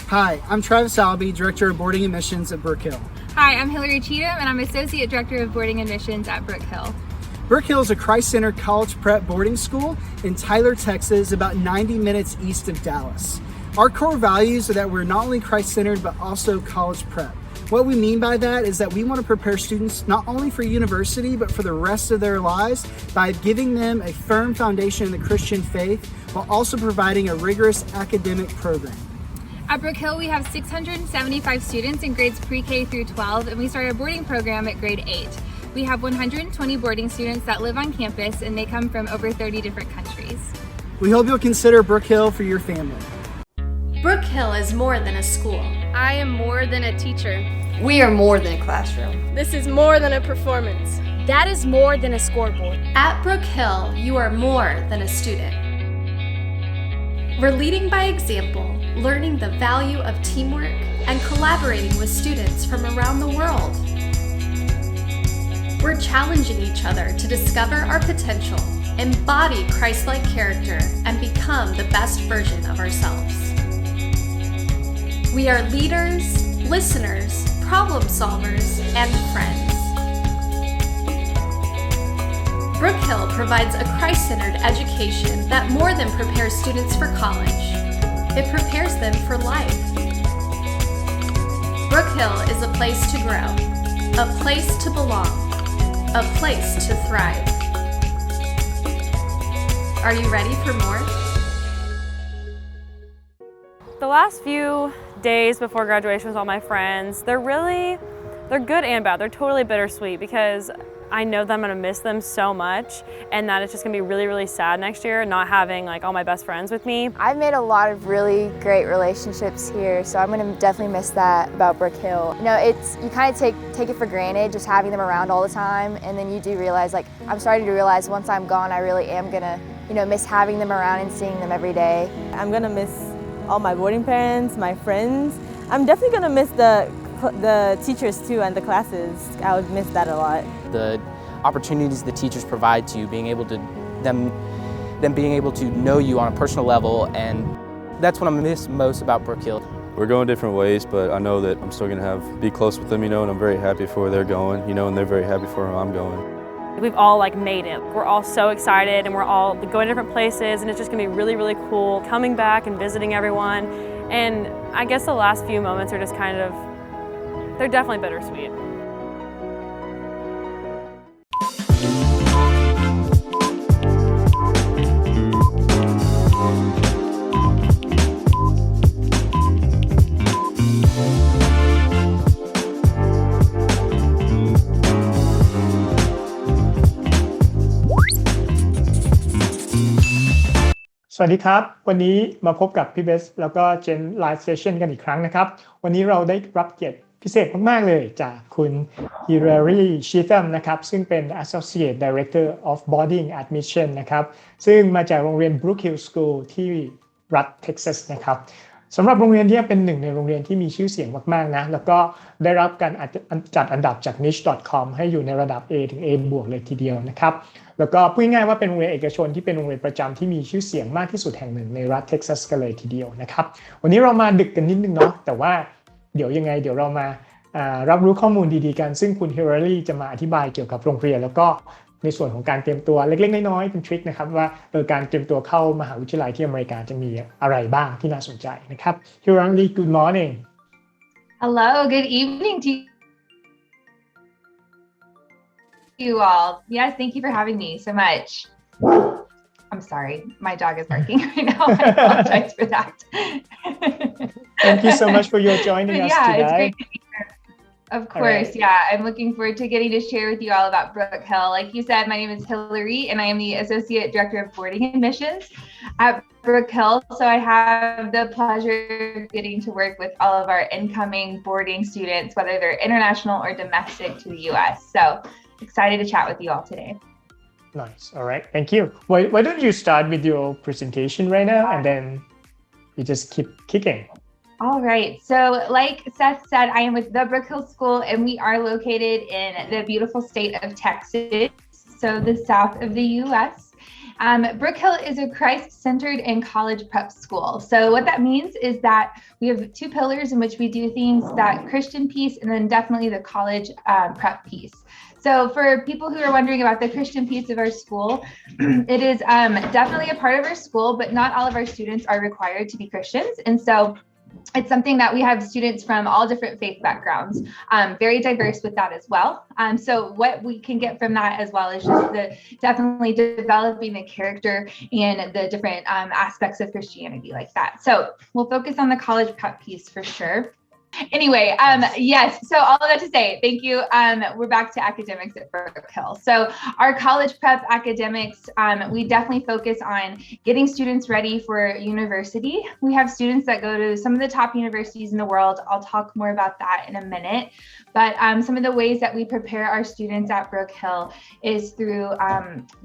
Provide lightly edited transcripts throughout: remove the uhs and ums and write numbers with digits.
Hi, I'm Travis Albee, Director of Boarding Admissions at Brook Hill. Hi, I'm Hillary Cheatham, and I'm Associate Director of Boarding Admissions at Brook Hill. Brook Hill is a Christ-centered college prep boarding school in Tyler, Texas, about 90 minutes east of Dallas. Our core values are that we're not only Christ-centered, but also college prep. What we mean by that is that we want to prepare students not only for university, but for the rest of their lives by giving them a firm foundation in the Christian faith, while also providing a rigorous academic program. At Brook Hill, we have 675 students in grades pre-K through 12, and we start our boarding program at grade 8. We have 120 boarding students that live on campus, and they come from over 30 different countries. We hope you'll consider Brook Hill for your family. Brook Hill is more than a school. I am more than a teacher. We are more than a classroom. This is more than a performance. That is more than a scoreboard. At Brook Hill, you are more than a student. We're leading by example, learning the value of teamwork, and collaborating with students from around the world. We're challenging each other to discover our potential, embody Christ-like character, and become the best version of ourselves. We are leaders, listeners, problem solvers, and friends. Brook Hill provides a Christ-centered education that more than prepares students for college. It prepares them for life. Brook Hill is a place to grow, a place to belong, a place to thrive. Are you ready for more? The last few days before graduation with all my friends, they're good and bad. They're totally bittersweet because I know that I'm gonna miss them so much, and that it's just gonna be really, really sad next year not having like all my best friends with me. I've made a lot of really great relationships here, so I'm gonna definitely miss that about Brook Hill. You know, you kind of take it for granted just having them around all the time, and then you do realize, like, I'm starting to realize once I'm gone, I really am gonna, miss having them around and seeing them every day. I'm gonna miss all my boarding parents, my friends. I'm definitely gonna miss the teachers too and the classes. I would miss that a lot. The opportunities the teachers provide to you, being able to them being able to know you on a personal level, and that's what I miss most about Brook Hill. We're going different ways, but I know that I'm still gonna be close with them, and I'm very happy for where they're going, and they're very happy for where I'm going. We've all made it. We're all so excited, and we're all going to different places, and it's just gonna be really, really cool coming back and visiting everyone. And I guess the last few moments are just they're definitely bittersweet.สวัสดีครับวันนี้มาพบกับพี่เบสแล้วก็เจนไลฟ์เซสชั่นกันอีกครั้งนะครับวันนี้เราได้รับเกียรติพิเศษมากๆเลยจากคุณฮิลลารีชีแธมนะครับซึ่งเป็น Associate Director of Boarding Admission นะครับซึ่งมาจากโรงเรียน Brook Hill School ที่รัฐเท็กซัสนะครับสำหรับโรงเรียนนี้เป็นหนึ่งในโรงเรียนที่มีชื่อเสียงมากๆนะแล้วก็ได้รับการจัดอันดับจาก niche.com ให้อยู่ในระดับ A ถึง A บวกเลยทีเดียวนะครับแล้วก็พูดง่ายๆว่าเป็นโรงเรียนเอกชนที่เป็นโรงเรียนประจำที่มีชื่อเสียงมากที่สุดแห่งหนึ่งในรัฐเท็กซัสกันเลยทีเดียวนะครับวันนี้เรามาดึกกันนิดนึงเนาะแต่ว่าเดี๋ยวเรามารับรู้ข้อมูลดีๆกันซึ่งคุณฮิลลารีจะมาอธิบายเกี่ยวกับโรงเรียนแล้วก็ในส่วนของการเตรียมตัวเล็กๆน้อยๆเป็นทริคนะครับว่าการเตรียมตัวเข้ามหาวิทยาลัยที่อเมริกาจะมีอะไรบ้างที่น่าสนใจนะครับฮิลลารี good morning Hello good evening to you all yes thank you for having me so much I'm sorry my dog is barking right now I apologize for that thank you so much for your joining us today it's great to be here. Of course, yeah. I'm looking forward to getting to share with you all about Brook Hill. Like you said, my name is Hillary, and I am the Associate Director of Boarding Admissions at Brook Hill. So I have the pleasure of getting to work with all of our incoming boarding students, whether they're international or domestic to the U.S. So excited to chat with you all today. Nice. All right. Thank you. Why don't you start with your presentation right now, and then you just keep kicking. All right. So like Seth said, I am with the Brook Hill School, and we are located in the beautiful state of Texas, so the south of the U.S. Brook Hill is a Christ-centered and college prep school. So what that means is that we have two pillars in which we do things, that Christian piece and then definitely the college prep piece. So for people who are wondering about the Christian piece of our school, it is definitely a part of our school, but not all of our students are required to be Christians. And so it's something that we have students from all different faith backgrounds, very diverse with that as well. So what we can get from that as well is just definitely developing the character and the different aspects of Christianity like that. So we'll focus on the college prep piece for sure. Anyway, yes, so all of that to say, thank you. We're back to academics at Brook Hill. So our college prep academics, we definitely focus on getting students ready for university. We have students that go to some of the top universities in the world. I'll talk more about that in a minute. But some of the ways that we prepare our students at Brook Hill is through,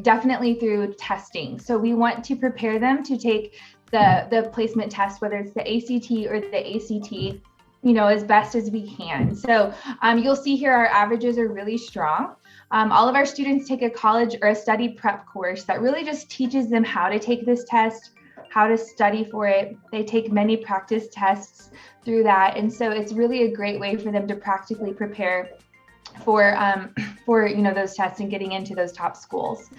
definitely through testing. So we want to prepare them to take the placement test, whether it's the ACT or the ACT, you know, as best as we can. So you'll see here our averages are really strong. All of our students take a college or a study prep course that really just teaches them how to take this test, how to study for it. They take many practice tests through that. And so it's really a great way for them to practically prepare for you know, those tests and getting into those top schools.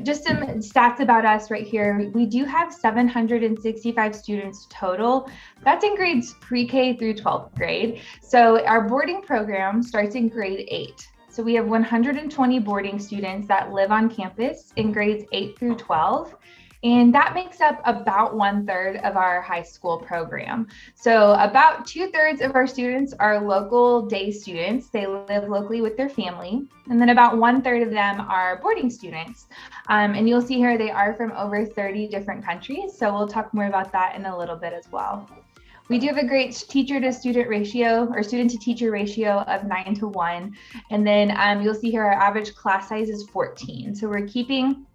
Just some stats about us right here. We do have 765 students total. That's in grades pre-K through 12th grade. So our boarding program starts in grade 8. So we have 120 boarding students that live on campus in grades 8 through 12. And that makes up about 1/3 of our high school program. So about 2/3 of our students are local day students. They live locally with their family. And then about 1/3 of them are boarding students. And you'll see here they are from over 30 different countries. So we'll talk more about that in a little bit as well. We do have a great teacher to student ratio or student to teacher ratio of 9:1. And then you'll see here our average class size is 14. So we're keeping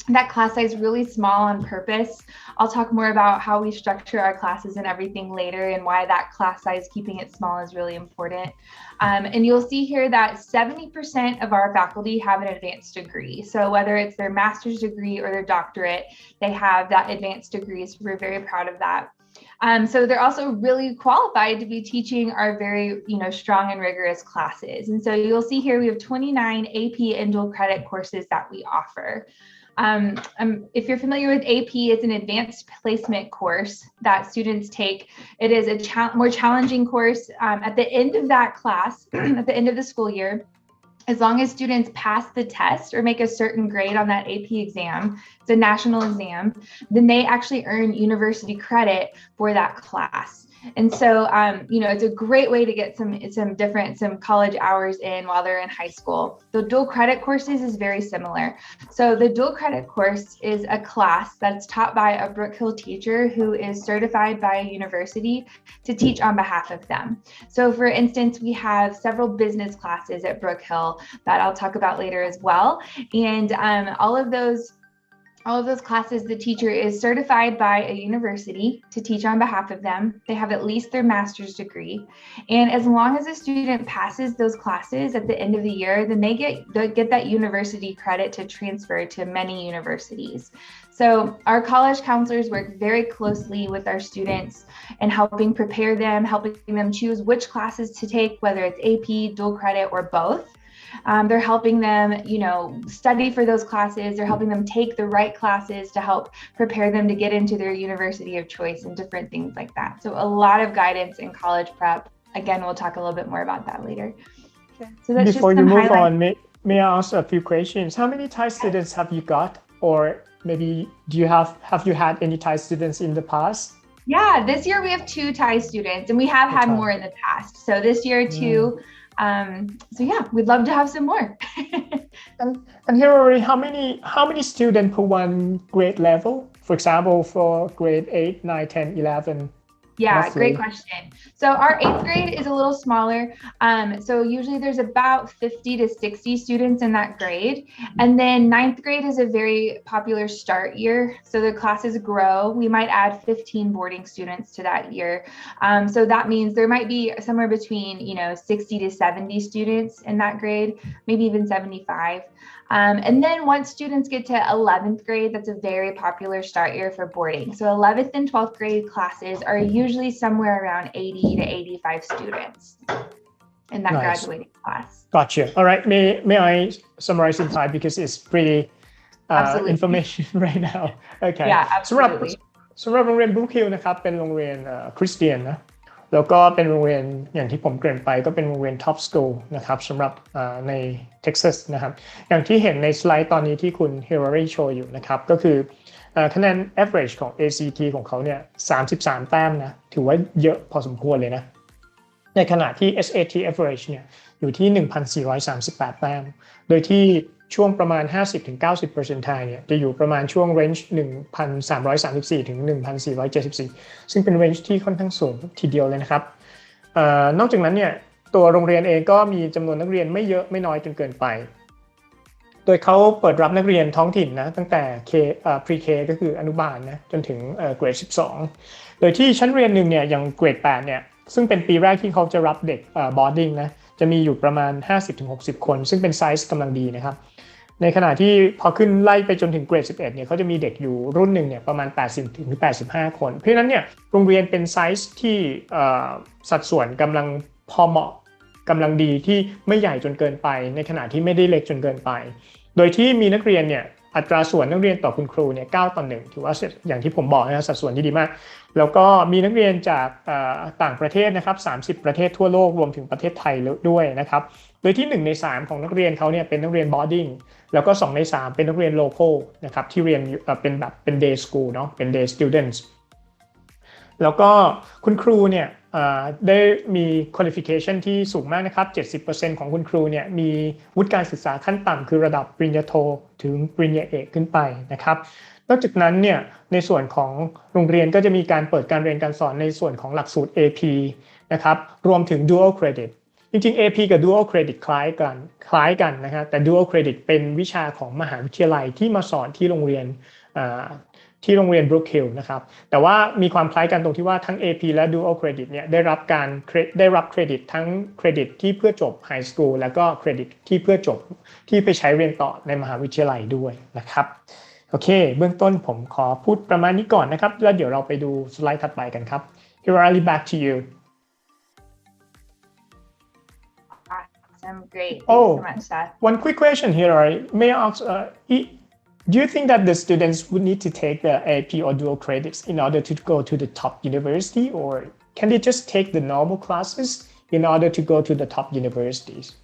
that class size really small on purpose. I'll talk more about how we structure our classes and everything later and why that class size, keeping it small, is really important. And you'll see here that 70% of our faculty have an advanced degree. So whether it's their master's degree or their doctorate, they have that advanced degree. So we're very proud of that. So they're also really qualified to be teaching our very, you know, strong and rigorous classes. And so you'll see here we have 29 AP and dual credit courses that we offer. If you're familiar with AP, it's an advanced placement course that students take. It is a more challenging course. At the end of that class, at the end of the school year, as long as students pass the test or make a certain grade on that AP exam, it's a national exam, then they actually earn university credit for that class. And so, you know, it's a great way to get some college hours in while they're in high school. The dual credit courses is very similar. So the dual credit course is a class that's taught by a Brook Hill teacher who is certified by a university to teach on behalf of them. So for instance, we have several business classes at Brook Hill that I'll talk about later as well. And all of those classes, the teacher is certified by a university to teach on behalf of them. They have at least their master's degree. And as long as a student passes those classes at the end of the year, then they get that university credit to transfer to many universities. So our college counselors work very closely with our students and helping prepare them, helping them choose which classes to take, whether it's AP, dual credit, or both. They're helping them, you know, study for those classes. They're helping them take the right classes to help prepare them to get into their university of choice and different things like that. So a lot of guidance in college prep. Again, we'll talk a little bit more about that later. Okay. So that's Before just you some move highlights. on, may I ask a few questions? How many Thai students have you got? Or maybe have you had any Thai students in the past? Yeah, this year we have 2 Thai students and we have had more in the past. So this year 2. So yeah, we'd love to have some more. and Hilary, how many students per one grade level? For example, for grade 8, 9, 10, 11. Yeah, roughly. Great question. So our 8th grade is a little smaller. So usually there's about 50 to 60 students in that grade. And then 9th grade is a very popular start year. So the classes grow. We might add 15 boarding students to that year. So that means there might be somewhere between, you know, 60 to 70 students in that grade, maybe even 75. And then once students get to 11th grade, that's a very popular start year for boarding. So 11th and 12th grade classes are usually somewhere around 80 to 85 students in that graduating class. Gotcha. All right. May I summarize in time because it's pretty information right now. Okay. Yeah, absolutely. สำหรับโรงเรียน Brook Hill นะครับเป็นโรงเรียนคริสเตียนนะแล้วก็เป็นโรงเรียนอย่างที่ผมเกริ่นไปก็เป็นโรงเรียน top school นะครับสำหรับในเท็กซัสนะครับอย่างที่เห็นในสไลด์ตอนนี้ที่คุณ Hillary โชว์อยู่นะครับก็คือคะแนน average ของ ACT ของเขาเนี่ย33 แต้มนะถือว่าเยอะพอสมควรเลยนะในขณะที่ SAT average เนี่ยอยู่ที่ 1,438 แต้มโดยที่ช่วงประมาณ 50-90% percentile เนี่ยจะอยู่ประมาณช่วง range 1,334 ถึง 1,474 ซึ่งเป็น range ที่ค่อนข้างสูงทีเดียวเลยนะครับนอกจากนั้นเนี่ยตัวโรงเรียนเองก็มีจำนวนนักเรียนไม่เยอะไม่น้อยจนเกินไปโดยเขาเปิดรับนักเรียนท้องถิ่นนะตั้งแต่ pre-K ก็คืออนุบาลนะจนถึงเกรด 12 โดยที่ชั้นเรียนหนึ่งเนี่ยอย่างเกรด 8 เนี่ยซึ่งเป็นปีแรกที่เขาจะรับเด็กboarding นะจะมีอยู่ประมาณ 50-60 คนซึ่งเป็นไซส์กำลังดีนะครับในขณะที่พอขึ้นไล่ไปจนถึงเกรด 11 เนี่ยเขาจะมีเด็กอยู่รุ่นหนึ่งเนี่ยประมาณ 80-85 คนเพราะฉะนั้นเนี่ยโรงเรียนเป็นไซส์ที่สัดส่วนกำลังพอเหมาะกำลังดีที่ไม่ใหญ่จนเกินไปในขณะที่ไม่ได้เล็กจนเกินไปโดยที่มีนักเรียนเนี่ยอัตราส่วนนักเรียนต่อคุณครูเนี่ย9:1ถือว่าอย่างที่ผมบอกนะสัดส่วนที่ดีมากแล้วก็มีนักเรียนจากต่างประเทศนะครับ30ประเทศทั่วโลกรวมถึงประเทศไทยด้วยนะครับโดยที่1 ใน 3ของนักเรียนเขาเนี่ยเป็นนักเรียน boarding แล้วก็2 ใน 3เป็นนักเรียน local นะครับที่เรียนเป็น day school เนาะเป็น day students แล้วก็คุณครูเนี่ยได้มี qualification ที่สูงมากนะครับ 70% ของคุณครูเนี่ยมีวุฒิการศึกษาขั้นต่ำคือระดับปริญญาโทถึงปริญญาเอกขึ้นไปนะครับนอกจากนั้นเนี่ยในส่วนของโรงเรียนก็จะมีการเปิดการเรียนการสอนในส่วนของหลักสูตร AP นะครับรวมถึง dual credit จริงๆ AP กับ dual credit คล้ายกันนะครับแต่ dual credit เป็นวิชาของมหาวิทยาลัยที่มาสอนที่โรงเรียนBrook Hill นะครับแต่ว่ามีความคล้ายกันตรงที่ว่าทั้ง AP และ Dual Credit เนี่ยได้รับเครดิตทั้งเครดิตที่เพื่อจบ High School แล้วก็เครดิตที่เพื่อจบที่ไปใช้เรียนต่อในมหาวิทยาลัยด้วยนะครับโอเคเบื้องต้นผมขอพูดประมาณนี้ก่อนนะครับแล้วเดี๋ยวเราไปดูสไลด์ถัดไปกันครับ Hillary back to you Awesome, great. Thanks so much, Seth. One quick question, Hillary. May I ask, do you think that the students would need to take the AP or dual credits in order to go to the top university, or can they just take the normal classes in order to go to the top universities?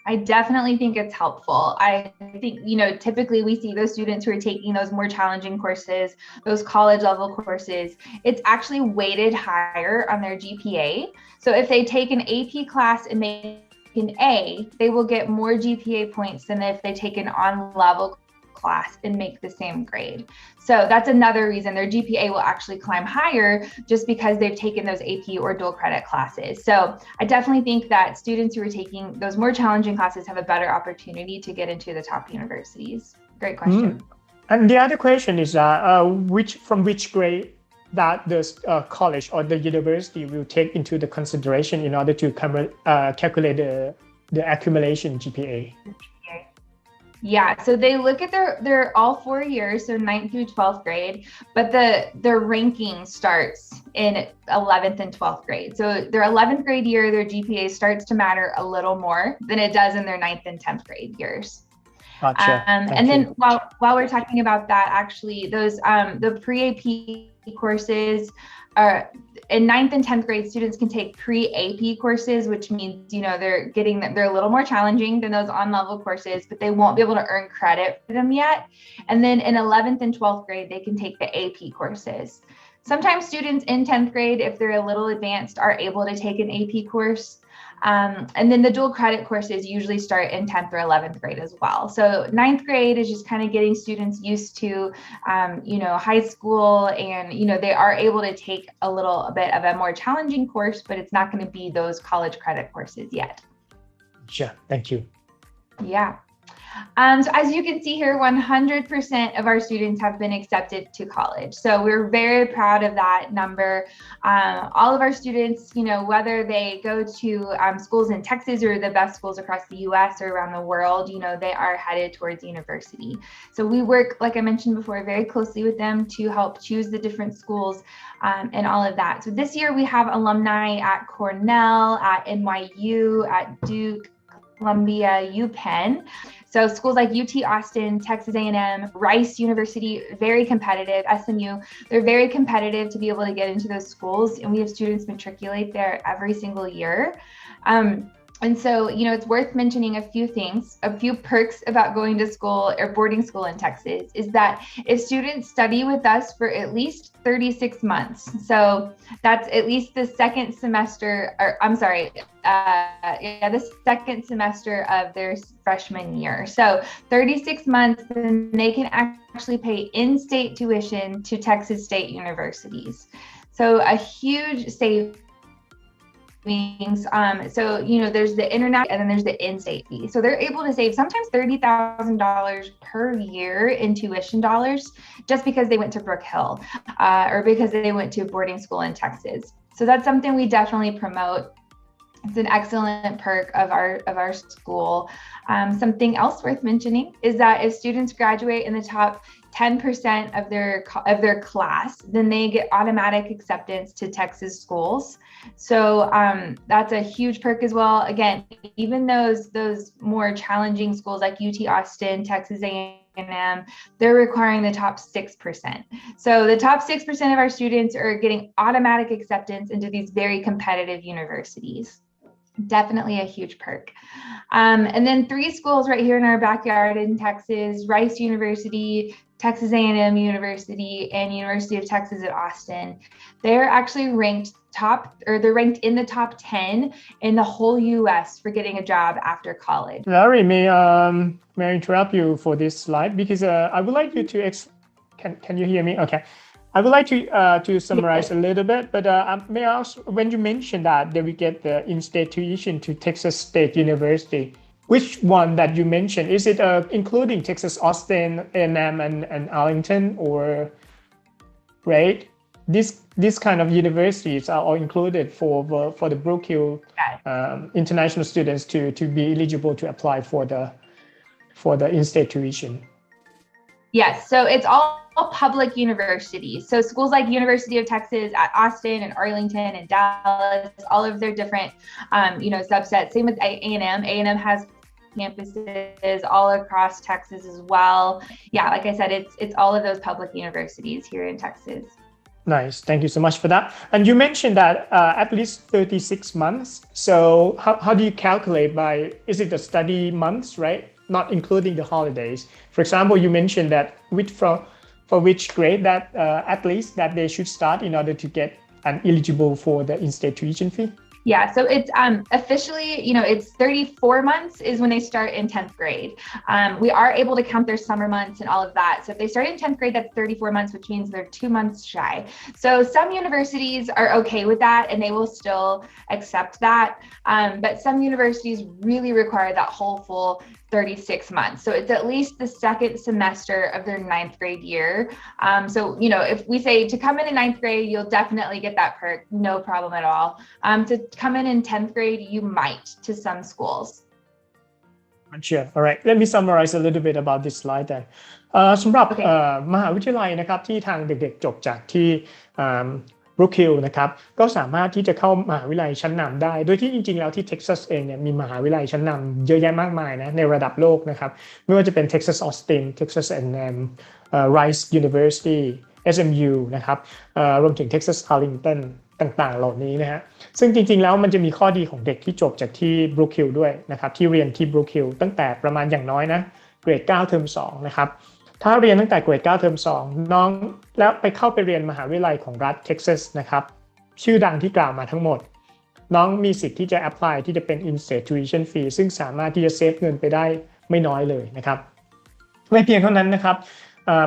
I definitely think it's helpful. I think, typically we see those students who are taking those more challenging courses, those college level courses, it's actually weighted higher on their GPA. So if they take an AP class and make an A, they will get more GPA points than if they take an on-level class and make the same grade. So that's another reason their GPA will actually climb higher just because they've taken those AP or dual credit classes. So I definitely think that students who are taking those more challenging classes have a better opportunity to get into the top universities. Great question. And the other question is from which grade that the college or the university will take into the consideration in order to calculate the accumulation GPA? Yeah, so they look at their all 4 years, so 9th through 12th grade, but their ranking starts in 11th and 12th grade. So their 11th grade year, their GPA starts to matter a little more than it does in their 9th and 10th grade years. Gotcha. And then while we're talking about that, actually, those the pre-AP courses are in 9th and 10th grade, students can take pre-AP courses, which means, they're a little more challenging than those on-level courses, but they won't be able to earn credit for them yet. And then in 11th and 12th grade, they can take the AP courses. Sometimes students in 10th grade, if they're a little advanced, are able to take an AP course. And then the dual credit courses usually start in 10th or 11th grade as well. So 9th grade is just kind of getting students used to, high school and, they are able to take a little bit of a more challenging course, but it's not going to be those college credit courses yet. Sure. Thank you. Yeah. So as you can see here, 100% of our students have been accepted to college. So we're very proud of that number. All of our students, whether they go to schools in Texas or the best schools across the US or around the world, they are headed towards university. So we work, like I mentioned before, very closely with them to help choose the different schools and all of that. So this year we have alumni at Cornell, at NYU, at Duke, Columbia, UPenn. So schools like UT Austin, Texas A&M, Rice University, very competitive, SMU, they're very competitive to be able to get into those schools. And we have students matriculate there every single year. And so, it's worth mentioning a few things, a few perks about going to school or boarding school in Texas is that if students study with us for at least 36 months, so that's at least the second semester, the second semester of their freshman year. So 36 months, then they can actually pay in-state tuition to Texas state universities. So a huge savings. So, there's the internet and then there's the in-state fee. So they're able to save sometimes $30,000 per year in tuition dollars just because they went to Brook Hill or because they went to boarding school in Texas. So that's something we definitely promote. It's an excellent perk of our school. Something else worth mentioning is that if students graduate in the top 10% of their class, then they get automatic acceptance to Texas schools. So that's a huge perk as well. Again, even those more challenging schools like UT Austin, Texas A&M, they're requiring the top 6%. So the top 6% of our students are getting automatic acceptance into these very competitive universities. Definitely a huge perk. And then 3 schools right here in our backyard in Texas, Rice University, Texas A&M University, and University of Texas at Austin. They're actually ranked in the top 10 in the whole US for getting a job after college. Larry, may I interrupt you for this slide because I would like you to can you hear me? Okay. I would like to summarize a little bit, but may I ask, when you mentioned that they will get the in-state tuition to Texas State University, which one that you mentioned? Is it including Texas Austin, A&M, and Arlington, or right? This kind of universities are all included for the Brook Hill international students to be eligible to apply for the in-state tuition. Yes, so it's all public universities. So schools like University of Texas at Austin and Arlington and Dallas, all of their different, subsets. Same with A&M. A&M has campuses all across Texas as well. Yeah, like I said, it's all of those public universities here in Texas. Nice. Thank you so much for that. And you mentioned that at least 36 months. So how do you calculate is it the study months, right? Not including the holidays. For example, you mentioned that for which grade that at least that they should start in order to get eligible for the in-state tuition fee? Yeah, so it's officially, it's 34 months is when they start in 10th grade. We are able to count their summer months and all of that. So if they start in 10th grade, that's 34 months, which means they're 2 months shy. So some universities are okay with that and they will still accept that. But some universities really require that whole full 36 months. So it's at least the second semester of their 9th grade year. So, if we say to come in 9th grade, you'll definitely get that perk, no problem at all. To come in 10th grade, you might to some schools. Sure. All right. Let me summarize a little bit about this slide then. สำหรับมหาวิทยาลัยนะครับที่ทางเด็กๆจบจากที่Brook Hill นะครับก็สามารถที่จะเข้ามหาวิทยาลัยชั้นนำได้โดยที่จริงๆแล้วที่เท็กซัสเองเนี่ยมีมหาวิทยาลัยชั้นนำเยอะแยะมากมายนะในระดับโลกนะครับไม่ว่าจะเป็น Texas Austin Texas A&M Rice University SMU นะครับรวมถึง Texas Arlington ต่างๆเหล่านี้นะฮะซึ่งจริงๆแล้วมันจะมีข้อดีของเด็กที่จบจากที่ Brook Hill ด้วยนะครับที่เรียนที่ Brook Hill ตั้งแต่ประมาณอย่างน้อยนะเกรด9เทอม2นะครับถ้าเรียนตั้งแต่เกรด9เทอม2น้องแล้วไปเข้าไปเรียนมหาวิทยาลัยของรัฐเท็กซัสนะครับชื่อดังที่กล่าวมาทั้งหมดน้องมีสิทธิ์ที่จะ apply ที่จะเป็น in-state tuition fee ซึ่งสามารถที่จะเซฟเงินไปได้ไม่น้อยเลยนะครับไม่เพียงเท่านั้นนะครับ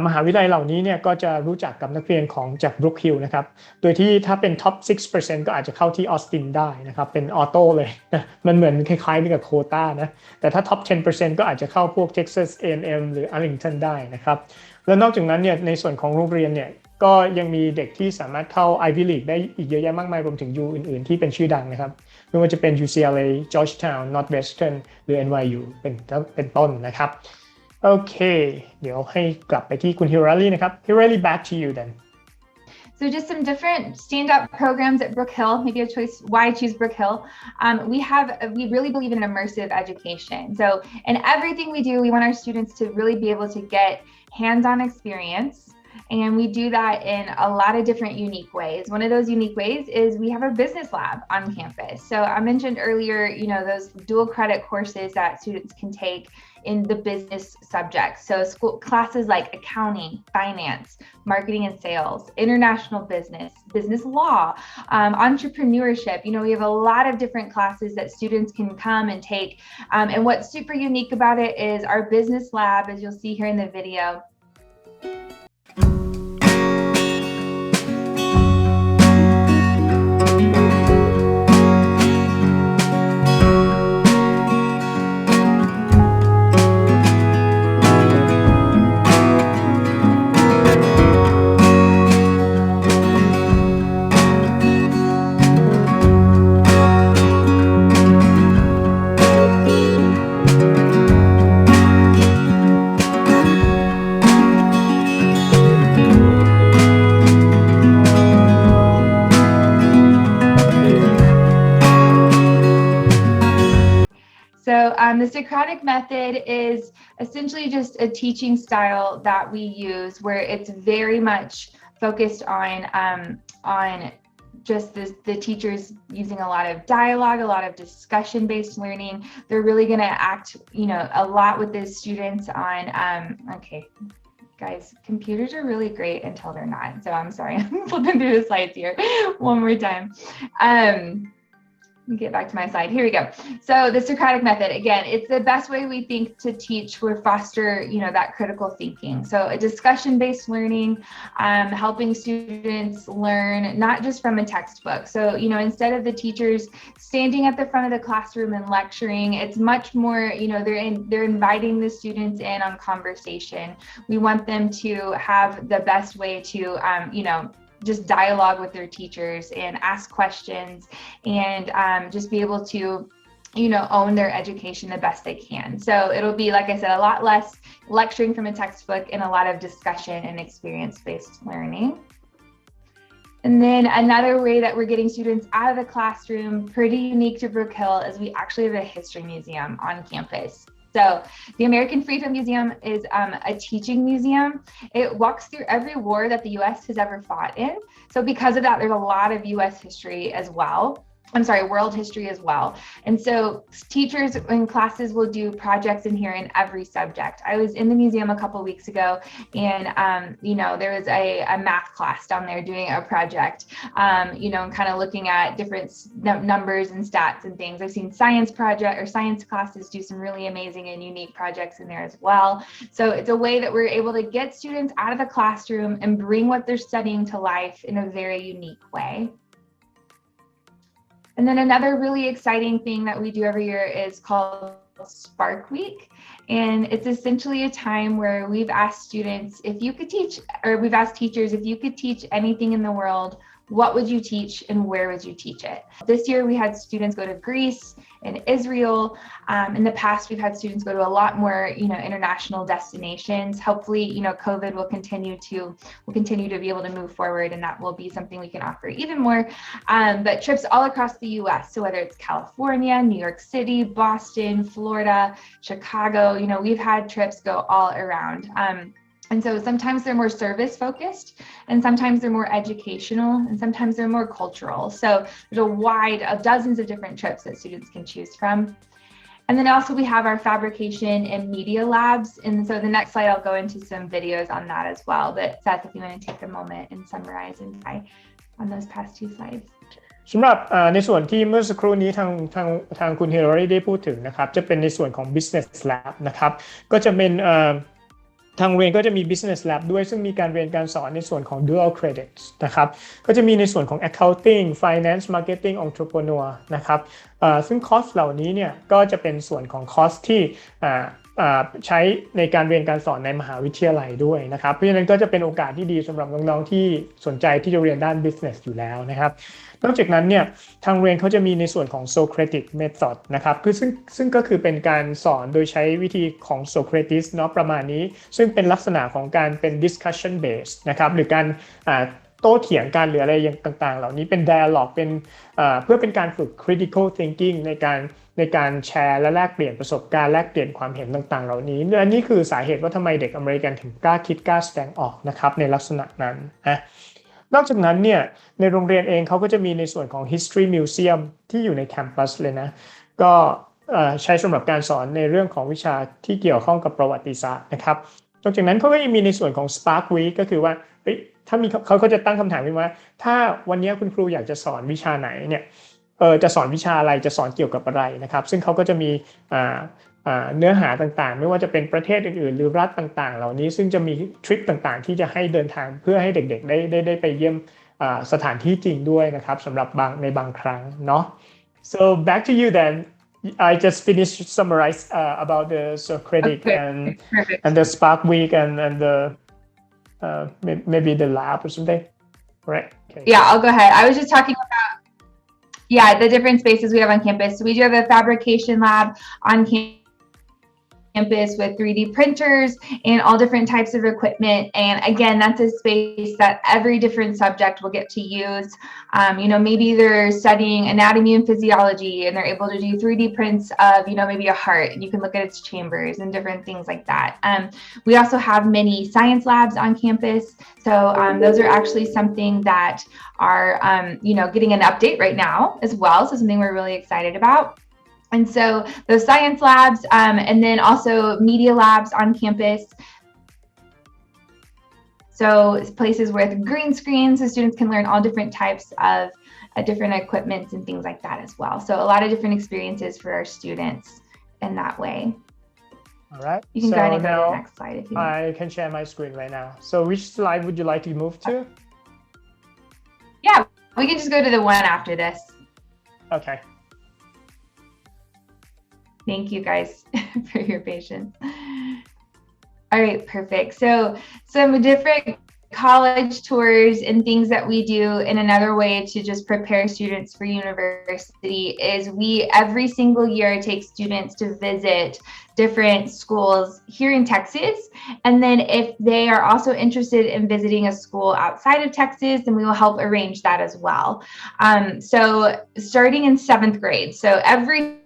มหาวิทยาลัยเหล่านี้เนี่ยก็จะรู้จักกับนักเรียนของจาก Brook Hill นะครับโดยที่ถ้าเป็น top 6% ก็อาจจะเข้าที่ออสตินได้นะครับเป็นออโต้เลยนะมันเหมือนคล้ายๆกับโควต้านะแต่ถ้า top 10% ก็อาจจะเข้าพวก Texas A&M หรือ Arlington ได้นะครับแล้วนอกจากนั้นเนี่ยในส่วนของโรงเรียนเนี่ยก็ยังมีเด็กที่สามารถเข้า Ivy League ได้อีกเยอะแยะมากมายรวมถึง U อื่นๆที่เป็นชื่อดังนะครับไม่ว่าจะเป็น UCLA Georgetown Northwestern หรือ NYU เป็นต้นนะครับโอเคเดี๋ยวให้กลับไปที่คุณฮิลารีนะครับ Hilary back to you then So just some different stand-up programs at Brook Hill, maybe a choice why I choose Brook Hill. We really believe in immersive education. So in everything we do, we want our students to really be able to get hands-on experience. And we do that in a lot of different unique ways. One of those unique ways is we have a business lab on campus. So I mentioned earlier, those dual credit courses that students can take in the business subjects. So school classes like accounting, finance, marketing and sales, international business, business law, entrepreneurship. We have a lot of different classes that students can come and take. And what's super unique about it is our business lab, as you'll see here in the video, the Socratic method is essentially just a teaching style that we use where it's very much focused on just the teachers using a lot of dialogue, a lot of discussion-based learning. They're really going to act, a lot with the students on, okay. Guys, computers are really great until they're not. So I'm sorry, I'm flipping through the slides here one more time. Let me get back to my slide. Here we go. So the Socratic method, again, it's the best way we think to teach or foster, that critical thinking. So a discussion-based learning, helping students learn not just from a textbook. So, instead of the teachers standing at the front of the classroom and lecturing, it's much more, they're inviting the students in on conversation. We want them to have the best way to, just dialogue with their teachers and ask questions and just be able to, own their education the best they can. So it'll be, like I said, a lot less lecturing from a textbook and a lot of discussion and experience-based learning. And then another way that we're getting students out of the classroom, pretty unique to Brook Hill, is we actually have a history museum on campus. So the American Freedom Museum is a teaching museum. It walks through every war that the U.S. has ever fought in. So because of that, there's a lot of U.S. history as well. World history as well. And so teachers in classes will do projects in here in every subject. I was in the museum a couple weeks ago and, there was a math class down there doing a project, and kind of looking at different numbers and stats and things. I've seen science classes do some really amazing and unique projects in there as well. So it's a way that we're able to get students out of the classroom and bring what they're studying to life in a very unique way. And then another really exciting thing that we do every year is called Spark Week. And it's essentially a time where we've asked students if you could teach, or we've asked teachers if you could teach anything in the world, what would you teach and where would you teach it? This year we had students go to Greece and Israel. In the past, we've had students go to a lot more, international destinations. Hopefully, COVID will continue to be able to move forward, and that will be something we can offer even more. But trips all across the U.S. So whether it's California, New York City, Boston, Florida, Chicago, we've had trips go all around. And so sometimes they're more service focused, and sometimes they're more educational, and sometimes they're more cultural. So there's a wide of dozens of different trips that students can choose from. And then also we have our fabrication and media labs. And so the next slide, I'll go into some videos on that as well. But Seth, if you want to take a moment and summarize and try on those past two slides. สำหรับในส่วนที่เมื่อสักครู่นี้ทางคุณฮิลลารีได้พูดถึงนะครับจะเป็นในส่วนของ business lab นะครับก็จะเป็น ทางเรียนก็จะมี business lab ด้วยซึ่งมีการเรียนการสอนในส่วนของ dual credits นะครับก็จะมีในส่วนของ accounting finance marketing entrepreneur นะครับซึ่งคอร์สเหล่านี้เนี่ยก็จะเป็นส่วนของคอร์สที่ใช้ในการเรียนการสอนในมหาวิทยาลัยด้วยนะครับเพราะฉะนั้นก็จะเป็นโอกาสที่ดีสำหรับน้องๆที่สนใจที่จะเรียนด้าน business อยู่แล้วนะครับนอกจากนั้นเนี่ยทางเรียนเขาจะมีในส่วนของ Socratic Method นะครับคือซึ่งก็คือเป็นการสอนโดยใช้วิธีของ Socrates เนาะประมาณนี้ซึ่งเป็นลักษณะของการเป็น discussion based นะครับหรือการโต้เถียงกันหรืออะไรอย่างต่างๆเหล่านี้เป็น dialogue เป็นเพื่อเป็นการฝึก critical thinking ในการแชร์และแลกเปลี่ยนประสบการณ์แลกเปลี่ยนความเห็นต่างๆเหล่านี้และนี่คือสาเหตุว่าทำไมเด็กอเมริกันถึงกล้าคิดกล้าแสดงออกนะครับในลักษณะนั้นนะนอกจากนั้นเนี่ยในโรงเรียนเองเขาก็จะมีในส่วนของ history museum ที่อยู่ในแคมปัสเลยนะก็ใช้สำหรับการสอนในเรื่องของวิชาที่เกี่ยวข้องกับประวัติศาสตร์นะครับนอกจากนั้นเขาก็ยังมีในส่วนของ spark week ก็คือว่าถ้ามีเขาก็จะตั้งคำถามขึ้นว่าถ้าวันนี้คุณครูอยากจะสอนวิชาไหนเนี่ยจะสอนวิชาอะไรจะสอนเกี่ยวกับอะไรนะครับซึ่งเขาก็จะมีเนื้อหาต่างๆไม่ว่าจะเป็นประเทศอื่นๆหรือรัฐต่างๆเหล่านี้ซึ่งจะมีทริปต่างๆที่จะให้เดินทางเพื่อให้เด็กๆได้ไปเยี่ยมสถานที่จริงด้วยนะครับสำหรัในบางครั้งเนาะ so back to you then I just finished summarize about the Socratic and the Spark Week and the maybe the lab or something right okay. Yeah, I'll go ahead. I was just talking about the different spaces we have on campus. So we do have a fabrication lab on campus with 3D printers and all different types of equipment. And again, that's a space that every different subject will get to use. Maybe they're studying anatomy and physiology and they're able to do 3D prints of, maybe a heart and you can look at its chambers and different things like that. We also have many science labs on campus. So those are actually something that are, getting an update right now as well. So something we're really excited about. And so those science labs and then also media labs on campus. So places with green screens so students can learn all different types of different equipments and things like that as well. So a lot of different experiences for our students in that way. All right. You can so go ahead and go now to the next slide if you want. I can share my screen right now. So which slide would you like to move to? Yeah, we can just go to the one after this. Okay. Thank you guys for your patience. All right, perfect. So some different college tours and things that we do in another way to just prepare students for university is we every single year take students to visit different schools here in Texas. And then if they are also interested in visiting a school outside of Texas, then we will help arrange that as well. So starting in 7th grade. So every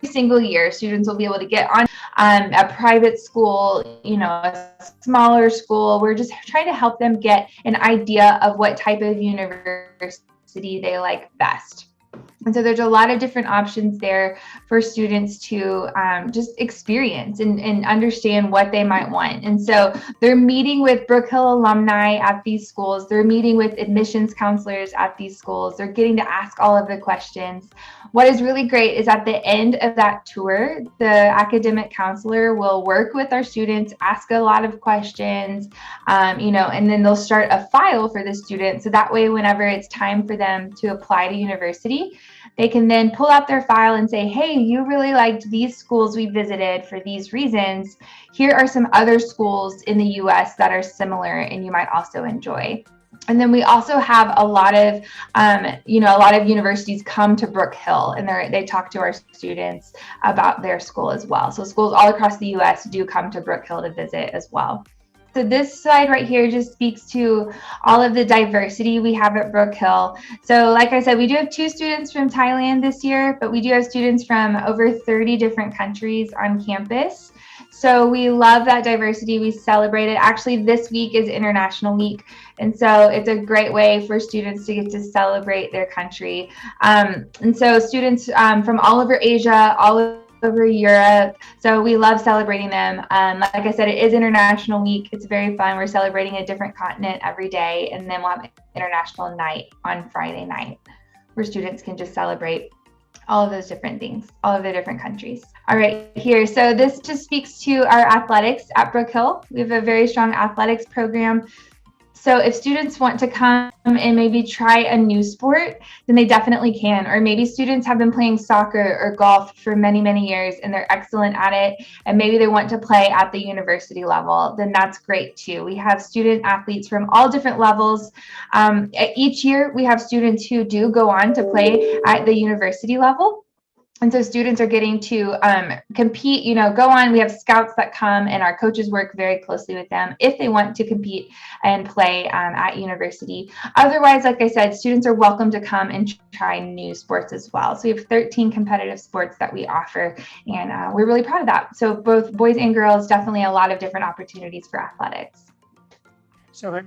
single year, students will be able to get on a private school, a smaller school. We're just trying to help them get an idea of what type of university they like best. And so there's a lot of different options there for students to just experience and understand what they might want. And so they're meeting with Brook Hill alumni at these schools. They're meeting with admissions counselors at these schools. They're getting to ask all of the questions. What is really great is at the end of that tour, the academic counselor will work with our students, ask a lot of questions, and then they'll start a file for the student. So that way, whenever it's time for them to apply to university, they can then pull out their file and say, hey, you really liked these schools we visited for these reasons. Here are some other schools in the US that are similar and you might also enjoy. And then we also have a lot of universities come to Brook Hill and they talk to our students about their school as well. So schools all across the US do come to Brook Hill to visit as well. So this slide right here just speaks to all of the diversity we have at Brook Hill. So like I said, we do have 2 students from Thailand this year, but we do have students from over 30 different countries on campus. So we love that diversity. We celebrate it. Actually, this week is International Week. And so it's a great way for students to get to celebrate their country. And so students from all over Asia, all over Europe. So we love celebrating them. Like I said, it is International Week. It's very fun. We're celebrating a different continent every day. And then we'll have International Night on Friday night where students can just celebrate all of those different things, all of the different countries. All right, here. So this just speaks to our athletics at Brook Hill. We have a very strong athletics program. So if students want to come and maybe try a new sport, then they definitely can. Or maybe students have been playing soccer or golf for many, many years and they're excellent at it. And maybe they want to play at the university level, then that's great too. We have student athletes from all different levels. Each year we have students who do go on to play at the university level. And so students are getting to compete, go on. We have scouts that come and our coaches work very closely with them if they want to compete and play at university. Otherwise, like I said, students are welcome to come and try new sports as well. So we have 13 competitive sports that we offer, and we're really proud of that. So both boys and girls, definitely a lot of different opportunities for athletics. So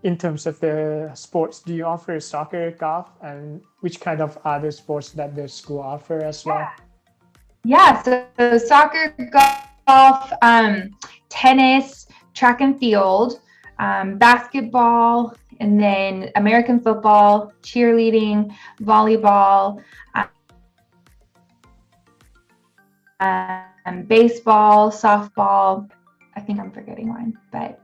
in terms of the sports, do you offer soccer, golf, and which kind of other sports that the school offer as well? Yeah, so soccer, golf, tennis, track and field, basketball, and then American football, cheerleading, volleyball, baseball, softball. I think I'm forgetting one, but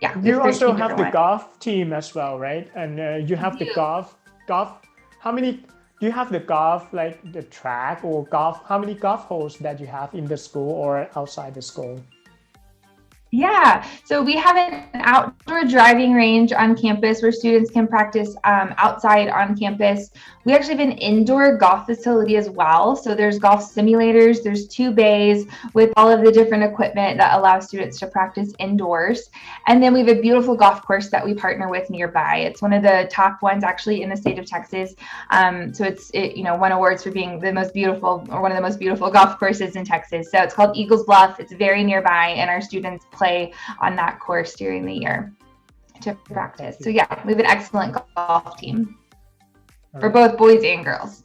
yeah. You also have the golf team as well, right? And you have the golf. How many do you have the golf, like the track or golf? How many golf holes that you have in the school or outside the school? Yeah, so we have an outdoor driving range on campus where students can practice outside on campus. We actually have an indoor golf facility as well. So there's golf simulators, there's 2 bays with all of the different equipment that allow students to practice indoors. And then we have a beautiful golf course that we partner with nearby. It's one of the top ones actually in the state of Texas. So it won awards for being the most beautiful, or one of the most beautiful golf courses in Texas. So it's called Eagles Bluff. It's very nearby, and our students play on that course during the year to practice. So yeah, we have an excellent golf team for both boys and girls.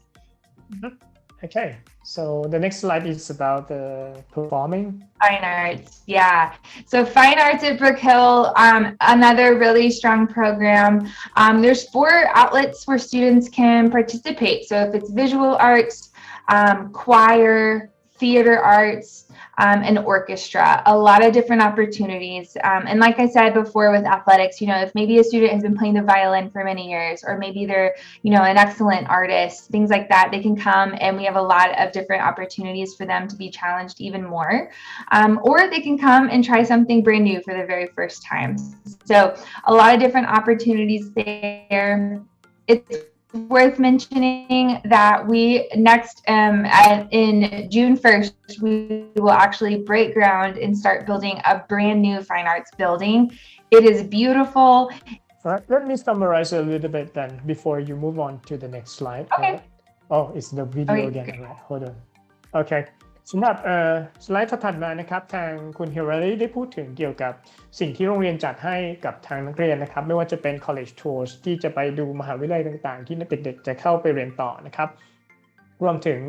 Okay, so the next slide is about the performing. Fine arts, yeah. So fine arts at Brook Hill, another really strong program. There's 4 outlets where students can participate. So if it's visual arts, choir, theater arts, and orchestra, a lot of different opportunities. And like I said before with athletics, if maybe a student has been playing the violin for many years, or maybe they're, an excellent artist, things like that, they can come and we have a lot of different opportunities for them to be challenged even more. Or they can come and try something brand new for the very first time. So a lot of different opportunities there. It's worth mentioning that we next in June 1st we will actually break ground and start building a brand new fine arts building. It is beautiful. All right, let me summarize a little bit then before you move on to the next slide. Okay. Oh, it's the video again. Right, hold on. Okay. สำหรับสไลด์ถัดมานะครับทางคุณฮิลลารีได้พูดถึงเกี่ยวกับสิ่งที่โรงเรียนจัดให้กับทางนักเรียนนะครับไม่ว่าจะเป็น college tours ที่จะไปดูมหาวิทยาลัยต่างๆที่เด็กๆจะเข้าไปเรียนต่อนะครับรวมถึง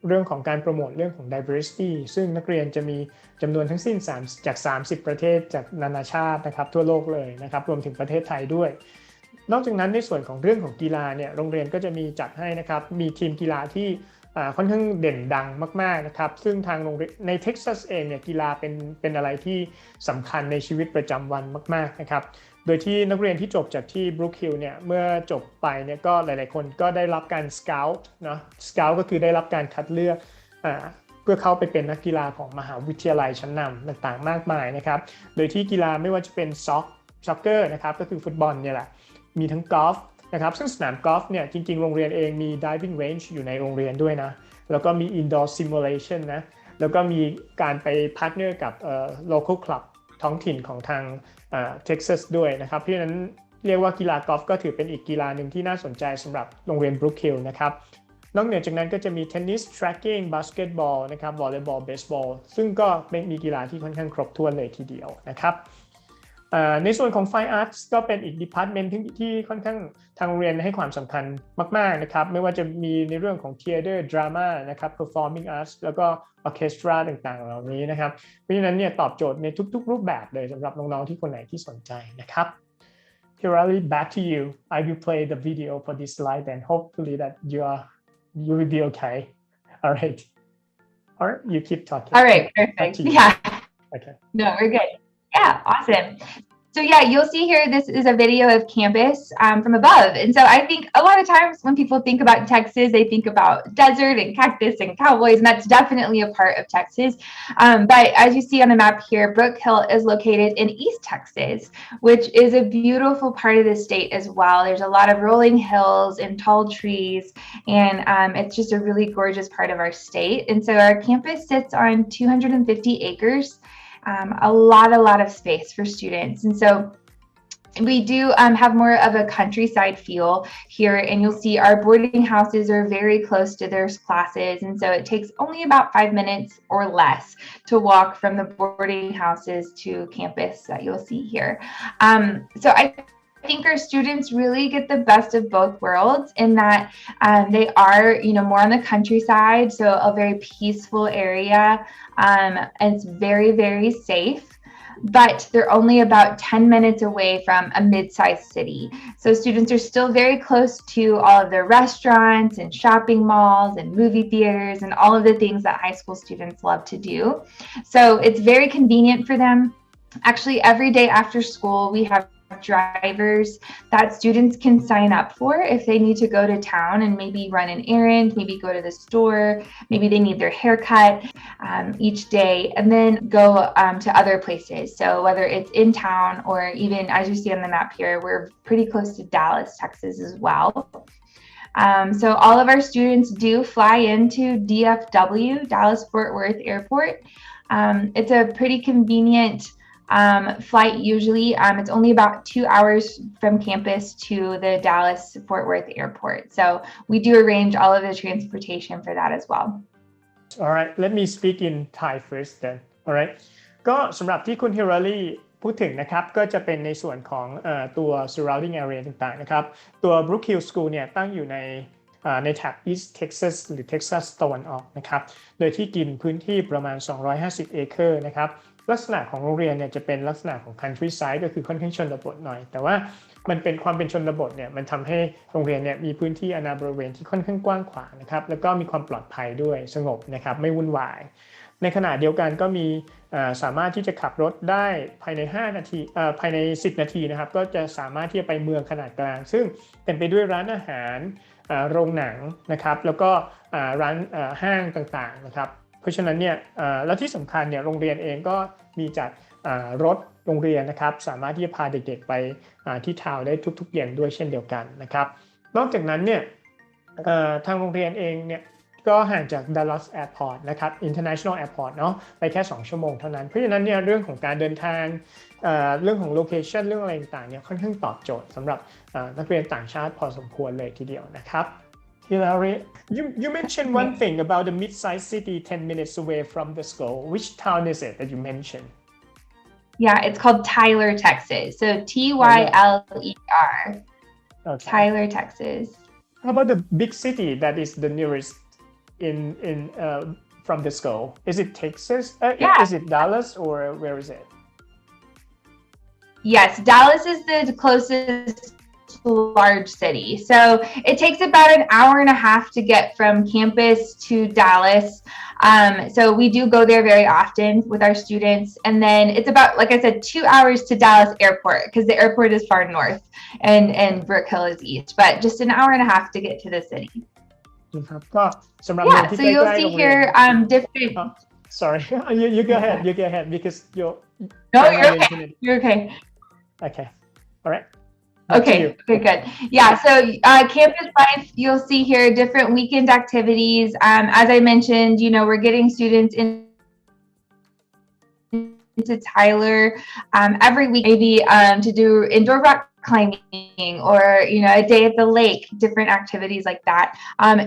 เรื่องของการโปรโมทเรื่องของ diversity ซึ่งนักเรียนจะมีจำนวนทั้งสิ้นจาก30ประเทศจากนานาชาตินะครับทั่วโลกเลยนะครับรวมถึงประเทศไทยด้วยนอกจากนั้นในส่วนของเรื่องของกีฬาเนี่ยโรงเรียนก็จะมีจัดให้นะครับมีทีมกีฬาที่ค่อนข้างเด่นดังมากๆนะครับซึ่งทางโรงเรียนในเท็กซัสเองเนี่ยกีฬาเป็นอะไรที่สำคัญในชีวิตประจำวันมากๆนะครับโดยที่นักเรียนที่จบจากที่ Brook Hill เนี่ยเมื่อจบไปเนี่ยก็หลายๆคนก็ได้รับการสเกาต์เนาะสเกาต์ก็คือได้รับการคัดเลือกเพื่อเข้าไปเป็นนักกีฬาของมหาวิทยาลัยชั้นนำต่างๆมากมายนะครับโดยที่กีฬาไม่ว่าจะเป็นซ็อกเกอร์นะครับก็คือฟุตบอลเนี่ยแหละมีทั้งกอล์ฟนะครับซึ่งสนามกอล์ฟเนี่ยจริงๆโรงเรียนเองมี diving range อยู่ในโรงเรียนด้วยนะแล้วก็มี indoor simulation นะแล้วก็มีการไปพาร์ทเนอร์กับlocal club ท้องถิ่นของทางTexas ด้วยนะครับเพราะฉะนั้นเรียกว่ากีฬากอล์ฟก็ถือเป็นอีกกีฬาหนึ่งที่น่าสนใจสำหรับโรงเรียน Brook Hill นะครับนอกเหนือจากนั้นก็จะมีเทนนิส tracking บาสเกตบอลนะครับวอลเลย์บอลเบสบอลซึ่งก็มีกีฬาที่ค่อนข้างครบถ้วนเลยทีเดียวนะครับในส่วนของ Fine Arts ก็เป็นอีก department ที่ค่อนข้างทางโรงเรียนให้ความสำคัญมากๆนะครับไม่ว่าจะมีในเรื่องของ Theater Drama นะครับ Performing Arts แล้วก็ Orchestra ต่างๆเหล่านี้นะครับเพราะฉะนั้นเนี่ยตอบโจทย์ในทุกๆรูปแบบเลยสำหรับน้องๆที่คนไหนที่สนใจนะครับ Hirali, back to you. I will play the video for this slide and hopefully that you are you will be okay. All right. Or you keep talking. All right, perfect. Yeah. Okay. No, we're good. Yeah, awesome. So yeah, you'll see here, this is a video of campus from above. And so I think a lot of times when people think about Texas, they think about desert and cactus and cowboys, and that's definitely a part of Texas. But as you see on the map here, Brook Hill is located in East Texas, which is a beautiful part of the state as well. There's a lot of rolling hills and tall trees, and it's just a really gorgeous part of our state. And so our campus sits on 250 acres. A lot of space for students. And so we do have more of a countryside feel here, and you'll see our boarding houses are very close to their classes. And so it takes only about 5 minutes or less to walk from the boarding houses to campus that you'll see here. So I think our students really get the best of both worlds in that they are, more on the countryside, so a very peaceful area, and it's very safe. But they're only about 10 minutes away from a mid-sized city. So students are still very close to all of their restaurants and shopping malls and movie theaters and all of the things that high school students love to do. So it's very convenient for them. Actually, every day after school, we have drivers that students can sign up for if they need to go to town and maybe run an errand, maybe go to the store, maybe they need their hair cut each day, and then go to other places. So whether it's in town or even, as you see on the map here, we're pretty close to Dallas, Texas as well. So all of our students do fly into DFW, Dallas-Fort Worth Airport. It's a pretty convenient flight usually. It's only about 2 hours from campus to the Dallas-Fort Worth Airport. So we do arrange all of the transportation for that as well. All right, let me speak in Thai first then. All right. ก็สำหรับที่คุณฮิลลารีพูดถึงนะครับก็จะเป็นในส่วนของตัว surrounding area ต่างๆนะครับตัว Brook Hill School เนี่ยตั้งอยู่ในแถบ East Texas หรือ Texas ตะวันออกนะครับโดยที่กินพื้นที่ประมาณ250 acre นะครับลักษณะของโรงเรียนเนี่ยจะเป็นลักษณะของ countryside ก็คือค่อนข้างชนบทหน่อยแต่ว่ามันเป็นความเป็นชนบทเนี่ยมันทำให้โรงเรียนเนี่ยมีพื้นที่อาณาบริเวณที่ค่อนข้างกว้างขวางนะครับแล้วก็มีความปลอดภัยด้วยสงบนะครับไม่วุ่นวายในขณะเดียวกันก็มีสามารถที่จะขับรถได้ภายใน5 นาทีภายใน10 นาทีนะครับก็จะสามารถที่จะไปเมืองขนาดกลางซึ่งเต็มไปด้วยร้านอาหารโรงหนังนะครับแล้วก็ร้านห้างต่างๆนะครับเพราะฉะนั้นเนี่ยแล้วที่สำคัญเนี่ยโรงเรียนเองก็มีจัดรถโรงเรียนนะครับสามารถที่จะพาเด็กๆไปที่ทาวน์ได้ทุกๆเย็นด้วยเช่นเดียวกันนะครับนอกจากนั้นเนี่ยทางโรงเรียนเองเนี่ยก็ห่างจาก Dallas Airport นะครับ International Airport เนาะไปแค่2 ชั่วโมงเท่านั้นเพราะฉะนั้นเนี่ยเรื่องของการเดินทางเรื่องของโลเคชันเรื่องอะไรต่างๆเนี่ยค่อนข้างตอบโจทย์สำหรับนักเรียนต่างชาติพอสมควรเลยทีเดียวนะครับHillary, you mentioned one thing about the mid-sized city 10 minutes away from the school. Which town is it that you mentioned? Yeah, it's called Tyler, Texas. So Tyler. Okay. Tyler, Texas. How about the big city that is the nearest in from the school? Is it Texas? Yeah. Is it Dallas or where is it? Yes, Dallas is the closest large city. So it takes about an hour and a half to get from campus to Dallas. So we do go there very often with our students. And then it's about, like I said, 2 hours to Dallas Airport because the airport is far north and Brook Hill is east, but just an hour and a half to get to the city. Yeah, so you'll see here different. Oh, sorry, you go ahead. You go ahead because you're. No, you're okay. You're okay. Okay. All right. Okay, good. Yeah, so campus life, you'll see here different weekend activities. As I mentioned, we're getting students into Tyler every week, maybe to do indoor rock climbing or, a day at the lake, different activities like that.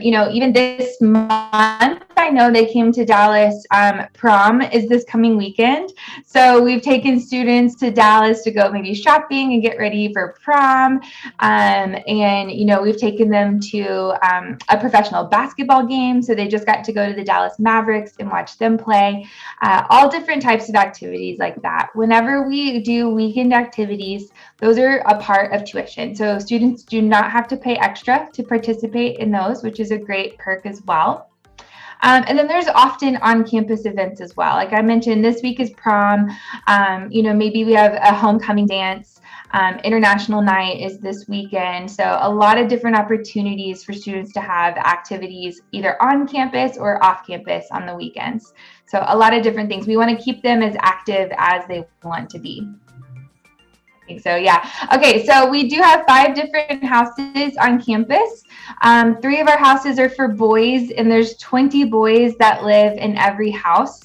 Even this month, I know they came to Dallas. Prom is this coming weekend. So we've taken students to Dallas to go maybe shopping and get ready for prom. And, we've taken them to a professional basketball game. So they just got to go to the Dallas Mavericks and watch them play. All different types of activities like that. Whenever we do weekend activities, those are a part of tuition. So students do not have to pay extra to participate in those, which is a great perk as well. And then there's often on-campus events as well. Like I mentioned, this week is prom. Maybe we have a homecoming dance. International night is this weekend. So a lot of different opportunities for students to have activities either on campus or off campus on the weekends. So a lot of different things. We want to keep them as active as they want to be. So yeah. Okay, so we do have 5 different houses on campus. 3 of our houses are for boys, and there's 20 boys that live in every house.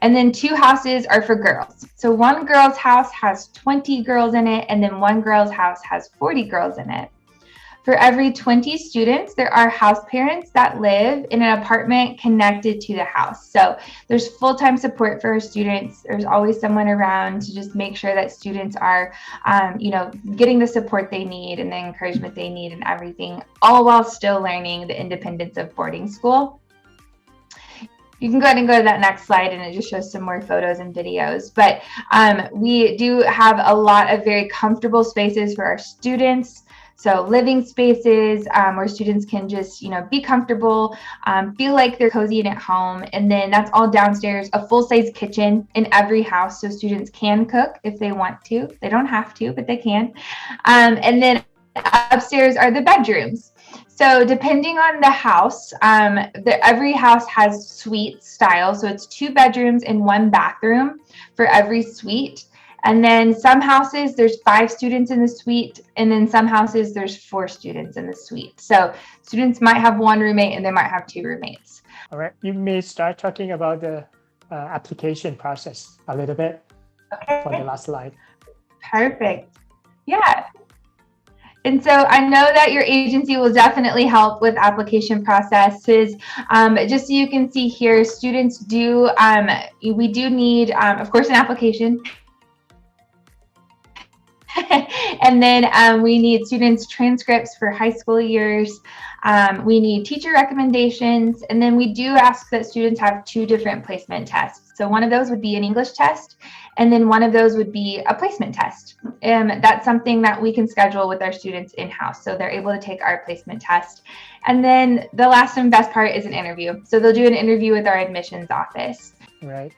And then 2 houses are for girls. So one girl's house has 20 girls in it, and then one girl's house has 40 girls in it. For every 20 students, there are house parents that live in an apartment connected to the house. So there's full-time support for our students. There's always someone around to just make sure that students are, getting the support they need and the encouragement they need and everything, all while still learning the independence of boarding school. You can go ahead and go to that next slide, and it just shows some more photos and videos. But we do have a lot of very comfortable spaces for our students. So living spaces where students can just, be comfortable, feel like they're cozy and at home. And then that's all downstairs, a full-size kitchen in every house so students can cook if they want to. They don't have to, but they can. And then upstairs are the bedrooms. So depending on the house, every house has suite style. So it's 2 bedrooms and 1 bathroom for every suite. And then some houses, there's 5 students in the suite. And then some houses, there's 4 students in the suite. So students might have 1 roommate and they might have 2 roommates. All right, you may start talking about the application process a little bit for the last slide. Perfect. Yeah. And so I know that your agency will definitely help with application processes. Just so you can see here, students do, we do need, of course, an application. And then we need students' transcripts for high school years. We need teacher recommendations. And then we do ask that students have 2 different placement tests. So one of those would be an English test, and then one of those would be a placement test. That's something that we can schedule with our students in-house, so they're able to take our placement test. And then the last and best part is an interview. So they'll do an interview with our admissions office. Right.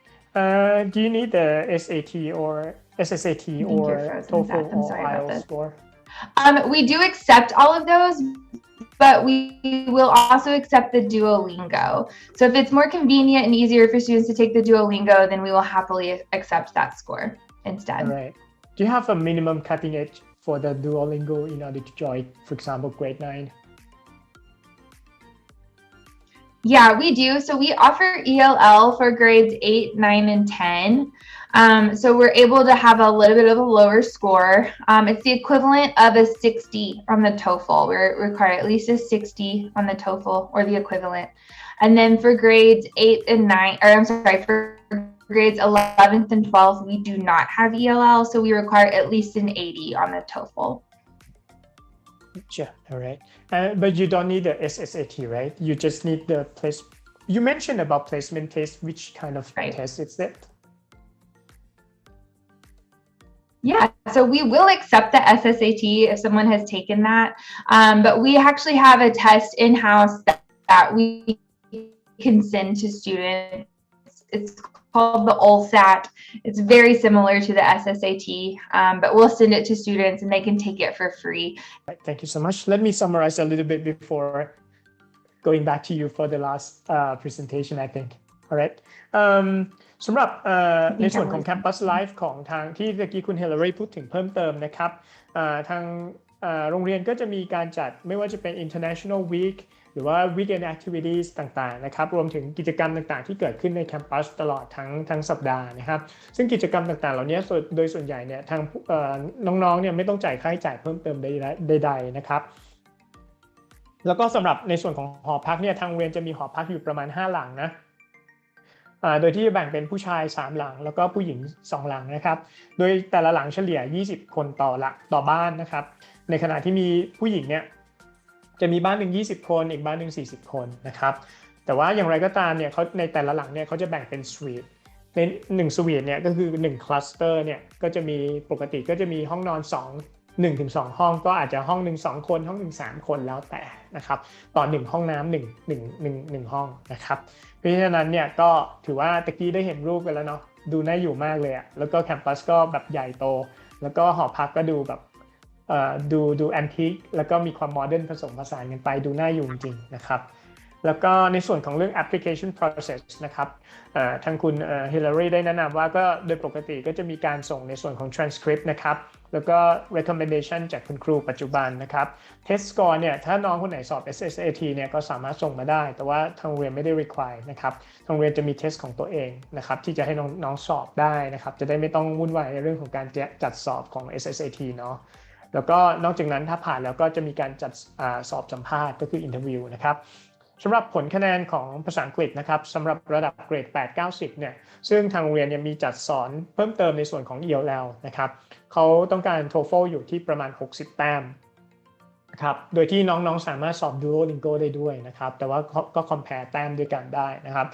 Do you need the SAT or SSAT or TOEFL or IELTS score? We do accept all of those, but we will also accept the Duolingo. So if it's more convenient and easier for students to take the Duolingo, then we will happily accept that score instead. All right. Do you have a minimum cutting edge for the Duolingo in order to join, for example, grade 9? Yeah, we do. So we offer ELL for grades 8, 9, and 10. So we're able to have a little bit of a lower score. It's the equivalent of a 60 on the TOEFL. We require at least a 60 on the TOEFL or the equivalent. And then for grades 8 and 9, for grades 11th and 12th, we do not have ELL. So we require at least an 80 on the TOEFL. Sure. All right. But you don't need the SSAT, right? You just need the place. You mentioned about placement test. Which kind of test is that? Yeah, so we will accept the SSAT if someone has taken that. But we actually have a test in-house that we can send to students. It's called the LSAT. It's very similar to the SSAT, but we'll send it to students and they can take it for free. Thank you so much. Let me summarize a little bit before going back to you for the last presentation, I think. All right. สำหรับในส่วนของ Campus Life ของทางที่เมื่อกี้คุณเฮเลอรี่พูดถึงเพิ่มเติมนะครับทางโรงเรียนก็จะมีการจัดไม่ว่าจะเป็น International Week หรือว่า Weekend Activities ต่างๆนะครับรวมถึงกิจกรรมต่างๆที่เกิดขึ้นในแคมปัสตลอดทั้งสัปดาห์นะครับซึ่งกิจกรรมต่างๆเหล่านี้โดยส่วนใหญ่เนี่ยทางน้องๆเนี่ยไม่ต้องจ่ายค่าใช้จ่ายเพิ่มเติมใดๆนะครับแล้วก็สำหรับในส่วนของหอพักเนี่ยทางโรงเรียนจะมีหอพักอยู่ประมาณ5หลังนะโดยที่แบ่งเป็นผู้ชาย3หลังแล้วก็ผู้หญิง2หลังนะครับโดยแต่ละหลังเฉลี่ย20คนต่อบ้านนะครับในขณะที่มีผู้หญิงเนี่ยจะมีบ้านหนึ่ง20คนอีกบ้านหนึ่ง40คนนะครับแต่ว่าอย่างไรก็ตามเนี่ยเขาในแต่ละหลังเนี่ยเขาจะแบ่งเป็นสวีทใน1สวีทเนี่ยก็คือ1คลัสเตอร์เนี่ยก็จะมีปกติก็จะมีห้องนอน 1-2 ห้องก็อาจจะห้องหนึ่ง2 คนห้องหนึ่ง3 คนแล้วแต่นะครับต่อ1ห้องน้ำ1 ห้องนะครับเพราะฉะนั้นเนี่ยก็ถือว่าตะกี้ได้เห็นรูปกันแล้วเนาะดูน่าอยู่มากเลยอะแล้วก็แคมปัสก็แบบใหญ่โตแล้วก็หอพักก็ดูแบบดูแอนทิคแล้วก็มีความโมเดิร์นผสมผสานกันไปดูน่าอยู่จริงๆนะครับแล้วก็ในส่วนของเรื่อง application process นะครับทางคุณฮิลลารีได้แนะนำว่าก็โดยปกติก็จะมีการส่งในส่วนของ transcript นะครับแล้วก็ recommendation จากคุณครูปัจจุบันนะครับ test score เนี่ยถ้าน้องคนไหนสอบ SSAT เนี่ยก็สามารถส่งมาได้แต่ว่าทางโรงเรียนไม่ได้ require นะครับทางโรงเรียนจะมี test ของตัวเองนะครับที่จะให้น้องสอบได้นะครับจะได้ไม่ต้องวุ่นวายในเรื่องของการจัดสอบของ SSAT เนาะแล้วก็นอกจากนั้นถ้าผ่านแล้วก็จะมีการจัดสอบสัมภาษณ์ก็คือ interview นะครับสำหรับผลคะแนนของภาษาอังกฤษนะครับสำหรับระดับเกรด 8-90 เนี่ยซึ่งทางโรงเรียนมีจัดสอนเพิ่มเติมในส่วนของ ELL นะครับเขาต้องการ TOEFL อยู่ที่ประมาณ60 แต้มนะครับโดยที่น้องๆสามารถสอบ Duolingo ได้ด้วยนะครับแต่ว่าก็ compare แต้มด้วยกันได้นะครับ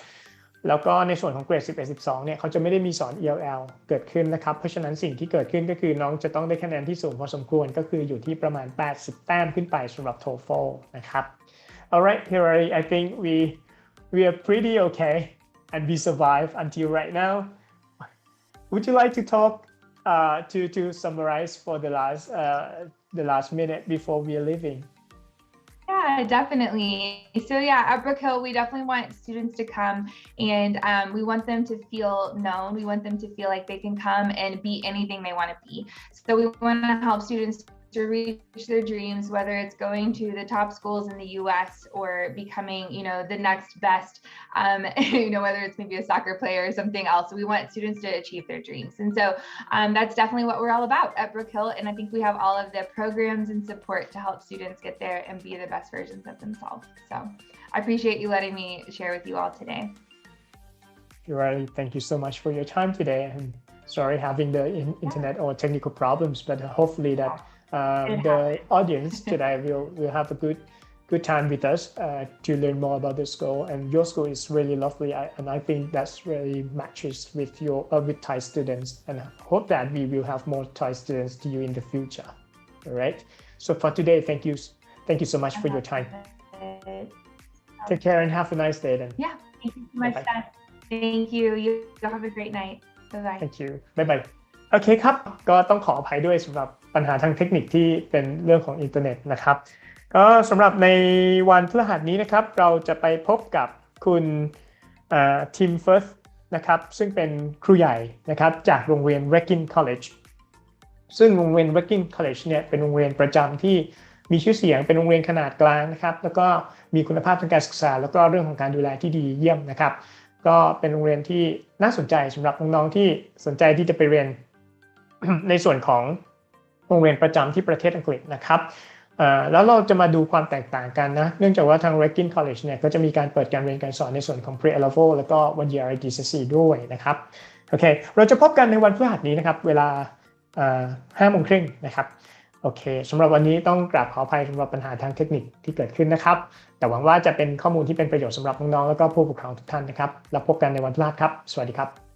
แล้วก็ในส่วนของเกรด 11-12 เนี่ยเขาจะไม่ได้มีสอน ELL เกิดขึ้นนะครับเพราะฉะนั้นสิ่งที่เกิดขึ้นก็คือน้องจะต้องได้คะแนนที่สูงพอสมควรก็คืออยู่ที่ประมาณ80 แต้มขึ้นไปสำหรับ TOEFL นะครับAll right, Hilary, I think we are pretty okay and we survived until right now. Would you like to talk to summarize for the last minute before we are leaving? Yeah, definitely. So yeah, at Brook Hill, we definitely want students to come and we want them to feel known. We want them to feel like they can come and be anything they want to be. So we want to help students to reach their dreams, whether it's going to the top schools in the US or becoming, the next best, whether it's maybe a soccer player or something else. We want students to achieve their dreams. And so that's definitely what we're all about at Brook Hill. And I think we have all of the programs and support to help students get there and be the best versions of themselves. So I appreciate you letting me share with you all today. Right. Thank you so much for your time today. And sorry having the internet or technical problems, but hopefully that the audience today will have a good time with us to learn more about the school, and your school is really lovely, and I think that's really matches with with Thai students, and I hope that we will have more Thai students to you in the future. All right, so for today, thank you so much for your time. Take care and have a nice day then. Yeah, thank you so much, Dad. Thank you. You have a great night. Bye bye. Thank you. Bye bye. โอเคครับก็ต้องขออภัยด้วยสำหรับปัญหาทางเทคนิคที่เป็นเรื่องของอินเทอร์เน็ตนะครับก็สำหรับในวันพฤหัสนี้นะครับเราจะไปพบกับคุณทีมเฟิร์สนะครับซึ่งเป็นครูใหญ่นะครับจากโรงเรียน Regin College ซึ่งโรงเรียน Regin College เนี่ยเป็นโรงเรียนประจำที่มีชื่อเสียงเป็นโรงเรียนขนาดกลางนะครับแล้วก็มีคุณภาพทางการศึกษาแล้วก็เรื่องของการดูแลที่ดีเยี่ยมนะครับก็เป็นโรงเรียนที่น่าสนใจสำหรับน้องๆที่สนใจที่จะไปเรียนในส่วนของโรงเรียนประจำที่ประเทศอังกฤษนะครับแล้วเราจะมาดูความแตกต่างกันนะเนื่องจากว่าทาง Regin College เนี่ยก็จะมีการเปิดการเรียนการสอนในส่วนของ Pre-A Level แล้วก็ One Year IGCSE ด้วยนะครับโอเคเราจะพบกันในวันพฤหัสนี้นะครับเวลา5:30 น.นะครับโอเคสำหรับวันนี้ต้องกราบขออภัยสำหรับปัญหาทางเทคนิคที่เกิดขึ้นนะครับแต่หวังว่าจะเป็นข้อมูลที่เป็นประโยชน์สำหรับน้องๆแล้วก็ผู้ปกครองทุกท่านนะครับแล้วพบกันในวันพฤหัสครับสวัสดีครับ